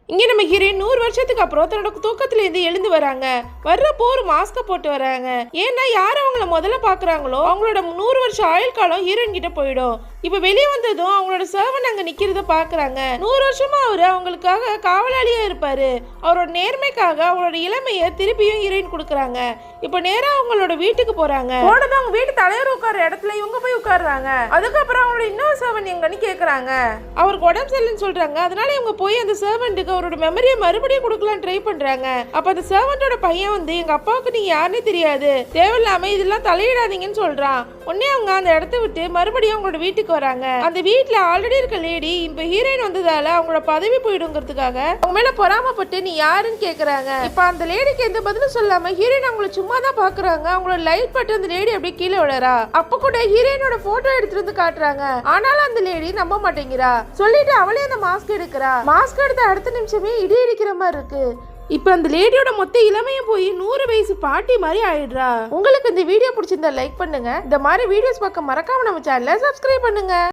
இங்கே நம்ம ஹீரோயின் 100 வருஷத்துக்கு அப்புறம் தன்னோட தூக்கத்திலேருந்து எழுந்து வராங்க. வர்றப்போ ஒரு மாஸ்க போட்டு வராங்க. ஏன்னா யார் அவங்கள முதல்ல பாக்குறாங்களோ அவங்களோட 100 வருஷம் ஆயுள் காலம் ஹீரோயின் கிட்ட போயிடும். இப்ப வெளியே வந்ததும் அவங்களோட சர்வன் அங்க நிக்கிறத பாக்குறாங்க. 100 வருஷமா அவரு அவங்களுக்காக காவலாளியா இருப்பாரு. அவரோட நேர்மைக்காக அவங்களோட இளமைய திருப்பியும் ஹீரோயின் கொடுக்குறாங்க. இப்ப நேரா அவங்களோட வீட்டுக்கு போறாங்க. போனதும் அவங்க வீட்டு தலைவர் உட்கார இடத்துல இவங்க போய் உட்கார்றாங்க. அதுக்கப்புறம் அவங்களோட இன்னொரு சர்வன் எங்கன்னு கேக்குறாங்க. அவருக்கு உடம்பு சரியில்லைன்னு சொல்றாங்க. அதனால இவங்க போய் அந்த சர்வன்ட்டுக்கு அவரோட மெமரியை மறுபடியும் கொடுக்கலாம் ட்ரை பண்றாங்க. அப்ப அந்த சர்வன்ட்டோட பையன் வந்து எங்க அப்பாவுக்கு நீங்க யாருன்னே தெரியாது, தேவையில்லாம இதெல்லாம் தலையிடாதீங்கன்னு சொல்றான். உடனே அவங்க அந்த இடத்த விட்டு மறுபடியும் அவங்களோட வீட்டுக்கு வராங்க. அந்த வீட்டுல ஆல்ரெடி இருக்க லேடி இப்ப ஹீரோயின் வந்ததால அவங்களோட பதவி போயிடுங்கிறதுக்காக அவங்க மேல பொறாமப்பட்டு நீ யாருன்னு கேக்குறாங்க. இப்ப அந்த லேடிக்கு எந்த பதிலும் சொல்லாம ஹீரோயின் அவங்கள சும்மா தான் பாக்குறாங்க. அவங்களோட லைட் பட்டு அந்த லேடி அப்படியே கீழே விழறா. அப்ப கூட ஹீரோயினோட போட்டோ எடுத்துட்டு வந்து காட்டுறாங்க. ஆனாலும் அந்த லேடி நம்ப மாட்டேங்கிறா. சொல்லிட்டு அவளே அந்த மாஸ்க் எடுக்கிறா. மாஸ்க் எடுத்த அடுத்த நிமிஷமே இடி இடிக்கிற மாதிரி இருக்கு. இப்ப அந்த லேடியோட மொத்த இளமையும் போய் 100 வயசு பாட்டி மாதிரி ஆயிடுறா. உங்களுக்கு இந்த வீடியோ பிடிச்சிருந்தா லைக் பண்ணுங்க. இந்த மாதிரி வீடியோஸ் பார்க்க மறக்காம நம்ம சேனலை சப்ஸ்கிரைப் பண்ணுங்க.